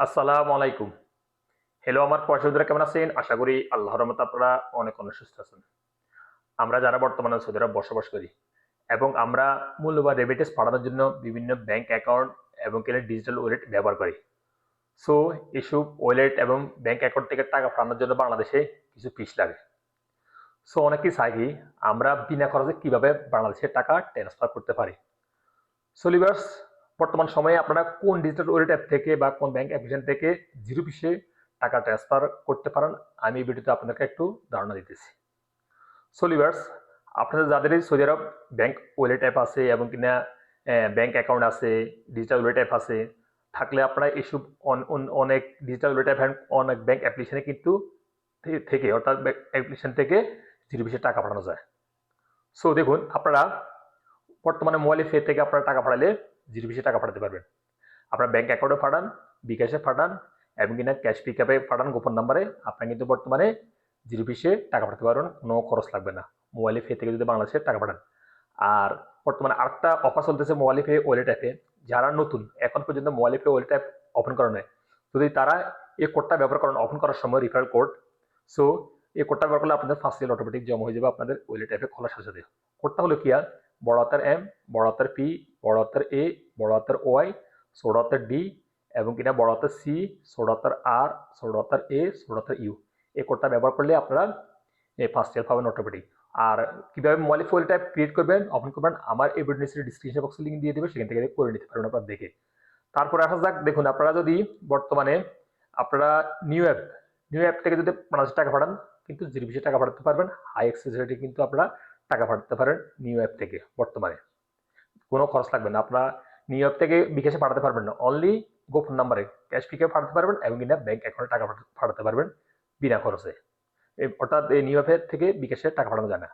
আসসালামু আলাইকুম। হ্যালো আমার পয়সাদাররা কেমন আছেন? আশা করি আল্লাহর রহমতে আপনারা অনেক সুস্থ আছেন। আমরা যারা বর্তমানে সৌদি আরব বসবাস করি এবং আমরা মূল্যবান রেমিটেন্স পাঠানোর জন্য বিভিন্ন ব্যাংক অ্যাকাউন্ট এবং ডিজিটাল ওয়ালেট ব্যবহার করি। সো এসব ওয়ালেট এবং ব্যাংক অ্যাকাউন্ট থেকে টাকা পাঠানোর জন্য বাংলাদেশে কিছু ফিস লাগে। সো অনেকেই চাই কি আমরা বিনা খরচে কিভাবে বাংলাদেশে টাকা ট্রান্সফার করতে পারি। সো লিভার্স, বর্তমান সময়ে আপনারা কোন ডিজিটাল ওয়ালেট অ্যাপ থেকে বা কোন ব্যাংক অ্যাপ্লিকেশন থেকে জিরো ফিসে টাকা ট্রান্সফার করতে পারেন, আমি এই ভিডিওতে আপনাদেরকে একটু ধারণা দিতেছি। সো লিভার্স, আপনাদের যাদের এই সৌদি আরব ব্যাংক ওয়ালেট অ্যাপ আছে এবং কিনা ব্যাংক অ্যাকাউন্ট আছে, ডিজিটাল ওয়ালেট অ্যাপ আছে, থাকলে আপনারা এইসব অনেক ডিজিটাল ওয়ালেট অ্যাপ অনেক ব্যাংক অ্যাপ্লিকেশনে কিন্তু থেকে অর্থাৎ অ্যাপ্লিকেশন থেকে জিরো ফিসে টাকা পাঠানো যায়। সো দেখুন, আপনারা বর্তমানে মোবাইলে পে থেকে আপনারা টাকা পাঠালে জিরো ফিসে টাকা পাঠাতে পারবেন। আপনার ব্যাংক অ্যাকাউন্টে পাঠান, বিকাশে পাঠান এবং কিনা ক্যাশ পিকআপে পাঠান গোপন নাম্বারে, আপনার কিন্তু বর্তমানে জিরো ফিসে টাকা পাঠাতে পারবেন, কোনো খরচ লাগবে না মোবাইলে পে থেকে যদি বাংলাদেশে টাকা পাঠান। আর বর্তমানে আরেকটা অফার চলতেছে মোবাইলে পে ওয়ালেট অ্যাপে। যারা নতুন এখন পর্যন্ত মোবাইলে পে ওয়ালেট অ্যাপ ওপেন করা নেয়, যদি তারা এই কোডটা ব্যবহার করেন ওপেন করার সময় রিফারেল কোড, সো এই কোডটা ব্যবহার করলে আপনাদের ফার্স্ট ইয়ার অটোমেটিক জমা হয়ে যাবে আপনাদের ওয়ালেট অ্যাপে খোলার সাথে সাথে। কোডটা হলো কি আর, বড় হাতের এম, বড় হাতের পি, বড় হাতের এ, বড় হাতের ওয়াই, ছোট হাতের ডি এবং কিনা বড় হাতের সি, ছোট হাতের আর, ছোট হাতের এ, ছোট হাতের ইউ। এই কোডটা ব্যবহার করলে আপনারা এই ফার্স্ট ইয়ার পাবেন অটোমেটিক। আর কিভাবে মোবাইলে ফুল ট্যাব ক্রিয়েট করবেন ওপেন করবেন, আমার এই ভিডিও নিচে ডিসক্রিপশন বক্সে লিঙ্ক দিয়ে দেবে, সেখান থেকে করে নিতে পারবেন আপনারা দেখে। তারপরে আসা যাক, দেখুন আপনারা যদি বর্তমানে আপনারা নিউ অ্যাপ থেকে যদি 50 টাকা পাঠান কিন্তু জিরো ফিসে টাকা পাঠাতে পারবেন, হাই এক্সেস রেটে কিন্তু আপনারা টাকা পাঠাতে পারেন নিউ অ্যাপ থেকে। বর্তমানে কোনো খরচ লাগবে না, আপনারা নিউ অ্যাপ থেকে বিকাশে পাঠাতে পারবেন না, অনলি গোপন নাম্বারে ক্যাশ পিকে পাঠাতে পারবেন এবং কিনা ব্যাংক অ্যাকাউন্টে টাকা পাঠাতে পারবেন বিনা খরচে। অর্থাৎ এই নিউ অ্যাপের থেকে বিকাশে টাকা পাঠানো যায় না।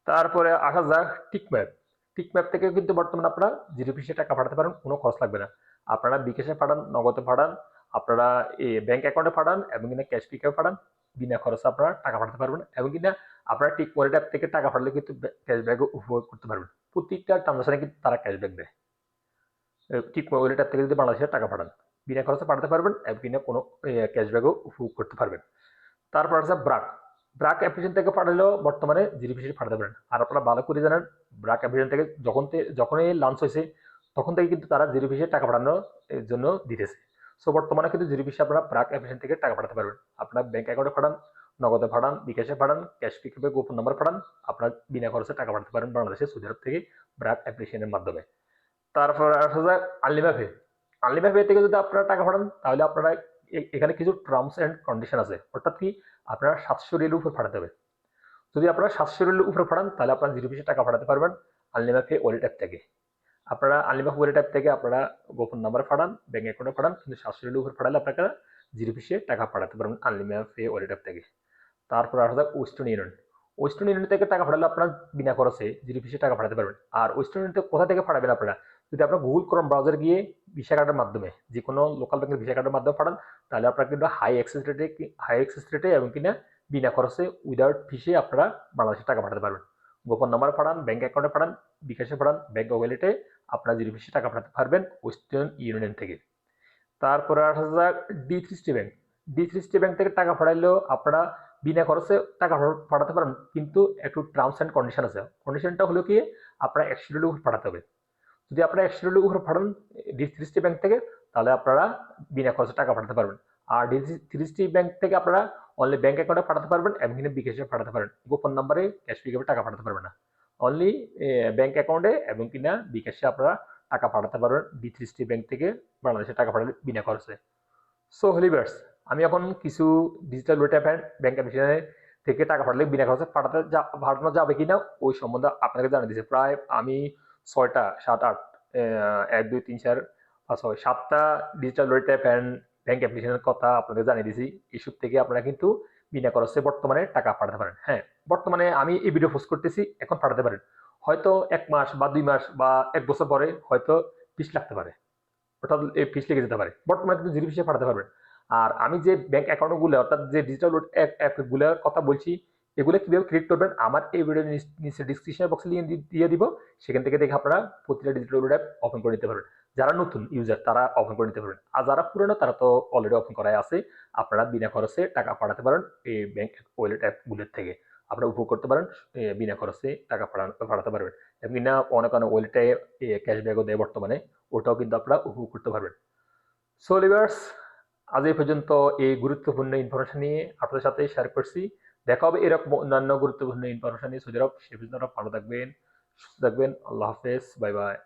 তারপরে আসা যাক টিকম্যাপ। টিকম্যাপ থেকে কিন্তু বর্তমানে আপনারা জিরো ফিসে টাকা পাঠাতে পারেন, কোনো খরচ লাগবে না। আপনারা বিকাশে পাঠান, নগদে পাঠান, আপনারা এই ব্যাংক অ্যাকাউন্টে পাঠান এবং কিনা ক্যাশ পিকেও পাঠান, বিনা খরচে আপনারা টাকা পাঠাতে পারবেন এবং কিনা আপনারা টিক ওয়ালেট অ্যাপ থেকে টাকা পাঠালে কিন্তু ক্যাশব্যাকও উপভোগ করতে পারবেন। প্রত্যেকটা ট্রানজাকশনে কিন্তু তারা ক্যাশব্যাক দেয়। টিক ওয়ালেট অ্যাপ থেকে যদি বাংলাদেশে টাকা পাঠান বিনা খরচে পাঠাতে পারবেন এবং কিনা কোনো ক্যাশব্যাকও উপভোগ করতে পারবেন। তারপর আছে ব্রাক। ব্রাক অ্যাপ্লিকেশন থেকে পাঠালেও বর্তমানে জিরো ফিসে পাঠাতে পারেন। আর আপনারা ভালো করে জানেন, ব্রাক অ্যাপ্লিকেশন থেকে যখনই লঞ্চ হয়েছে তখন থেকে কিন্তু তারা জিরো ফিসে টাকা পাঠানোর জন্য দিতেছে। সো বর্তমানে কিন্তু জিরো ফিসে আপনারা ব্রাক অ্যাপ্লিকেশন থেকে টাকা পাঠাতে পারবেন। আপনার ব্যাংক অ্যাকাউন্টে পাঠান, নগদে পাঠান, বিকাশে পাঠান, ক্যাশ পিকআপে গোপন নাম্বার পাঠান, আপনার বিনা খরচে টাকা পাঠাতে পারেন বাংলাদেশে সৌদি আরব থেকে ব্রাক অ্যাপ্লিকেশনের মাধ্যমে। তারপর আসা যায় আনলিমা পে। আনলিমা পে থেকে যদি আপনারা টাকা পাঠান তাহলে আপনারা এখানে কিছু টার্মস অ্যান্ড কন্ডিশন আছে, অর্থাৎ কি আপনারা 700 রিয়ালের উপর পাঠাতে হবে। যদি আপনারা 700 রিয়ালের উপরে পাঠান তাহলে আপনারা জিরো ফিসে টাকা পাঠাতে পারবেন আনলিমা পে ওয়ালেট অ্যাপ থেকে। আপনারা আনলিমা ওয়ালেট অ্যাপ থেকে আপনারা গোপন নাম্বার পাঠান, ব্যাংক অ্যাকাউন্টে পাঠান, কিন্তু 700 রিয়ালের উপর পাঠালে আপনারা জিরো ফিসে টাকা পাঠাতে পারবেন আনলিমা পে ওয়ালেট অ্যাপ থেকে। তারপর আসা যাক ওয়েস্টার্ন ইউনিয়ন। ওয়েস্টার্ন ইউনিয়ন থেকে টাকা পাঠালে আপনার বিনা খরচে জিরো ফিসে টাকা পাঠাতে পারবেন। আর ওয়েস্টার্ন ইউনিয়ন কোথা থেকে পাঠাবেন আপনারা, যদি আপনার গুগল ক্রোম ব্রাউজার গিয়ে ভিসা কার্ডের মাধ্যমে যে কোনো লোকাল ব্যাংকের ভিসা কার্ডের মাধ্যমে পাঠান তাহলে আপনারা কিন্তু হাই এক্সেস রেটে এবং কিনা বিনা খরচে উইদাউট ফিসে আপনারা বাংলাদেশে টাকা পাঠাতে পারবেন। গোপন নাম্বার পাঠান, ব্যাংক অ্যাকাউন্টে পাঠান, বিকাশে পাঠান, ব্যাংক ওয়ালেটে আপনারা জিরো ফিসে টাকা পাঠাতে পারবেন ওয়েস্টার্ন ইউনিয়ন থেকে। তারপরে আসা যাক ডি3 ব্যাংক। ডি3 ব্যাংক থেকে টাকা পাঠাইলেও আপনারা বিনা খরচে টাকা পাঠাতে পারেন, কিন্তু একটু টার্মস অ্যান্ড কন্ডিশন আছে। কন্ডিশনটা হলো কি আপনারা 100 রিয়ালের উপর পাঠাতে হবে। যদি আপনারা 100 রিয়ালের উপর পাঠান ডি3 ব্যাংক থেকে তাহলে আপনারা বিনা খরচে টাকা পাঠাতে পারবেন। আর ডি3 ব্যাংক থেকে আপনারা অনলি ব্যাংক অ্যাকাউন্টে পাঠাতে পারবেন এবং বিকাশে পাঠাতে পারেন, গোপন নাম্বারে ক্যাশ পিকআপে টাকা পাঠাতে পারবেন না। অনলি ব্যাংক অ্যাকাউন্টে এবং কিনা বিকাশে আপনারা টাকা পাঠাতে পারবেন ডি3 ব্যাংক থেকে বাংলাদেশে টাকা পাঠালে বিনা খরচে। সো হলিভার্স, আমি এখন কিছু ডিজিটাল ওয়েট অ্যাপ ব্যাংক অ্যাপ্লিকেশনে থেকে টাকা পাঠালে বিনা খরচে পাঠানো যাবে কিনা ওই সম্বন্ধে আপনাকে জানিয়ে দিয়েছি। প্রায় আমি 6টা 7 8 1 2 3 4 5 6 7টা ডিজিটাল ওয়েট অ্যাপ ব্যাংক অ্যাপ্লিকেশনের কথা আপনাদের জানিয়ে দিয়েছি। এসব থেকে আপনারা কিন্তু বিনা খরচে বর্তমানে টাকা পাঠাতে পারেন। হ্যাঁ, বর্তমানে আমি এই ভিডিও পোস্ট করতেছি, এখন পাঠাতে পারেন। হয়তো 1 মাস বা 2 মাস বা 1 বছর পরে হয়তো ফিস লাগতে পারে, অর্থাৎ এই ফিস লেগে যেতে পারে। বর্তমানে কিন্তু জিরো ফিসে পাঠাতে পারবেন। আর আমি যে ব্যাংক অ্যাকাউন্টগুলো অর্থাৎ যে ডিজিটাল অ্যাপগুলোর কথা বলছি এগুলো কিভাবে ক্রিয়েট করবেন আমার এই ভিডিও নিচে ডিসক্রিপশন বক্সে লিঙ্ক দিয়ে দিব, সেখান থেকে দেখে আপনারা প্রতিটা ডিজিটাল অ্যাপ ওপেন করে নিতে পারবেন। যারা নতুন ইউজার তারা ওপেন করে নিতে পারবেন, আর যারা পুরনো তারা তো অলরেডি ওপেন করাই আছে। আপনারা বিনা খরচে টাকা পাঠাতে পারেন এই ব্যাংক ওয়ালেট অ্যাপগুলোর থেকে। আপনারা উপভোগ করতে পারেন, বিনা খরচে টাকা পাঠাতে পারবেন। এবং না অনেক অনেক ওয়ালেটে ক্যাশব্যাকও দেয় বর্তমানে, ওটাও কিন্তু আপনারা উপভোগ করতে পারবেন। সো লিভার্স, আজ এই পর্যন্ত এই গুরুত্বপূর্ণ ইনফরমেশন নিয়ে আপনাদের সাথে শেয়ার করছি। দেখা হবে এরকম অন্যান্য গুরুত্বপূর্ণ ইনফরমেশন নিয়ে। সৌদি আরব, সে পর্যন্ত ভালো থাকবেন, সুস্থ থাকবেন। আল্লাহ হাফেজ, বাই বাই।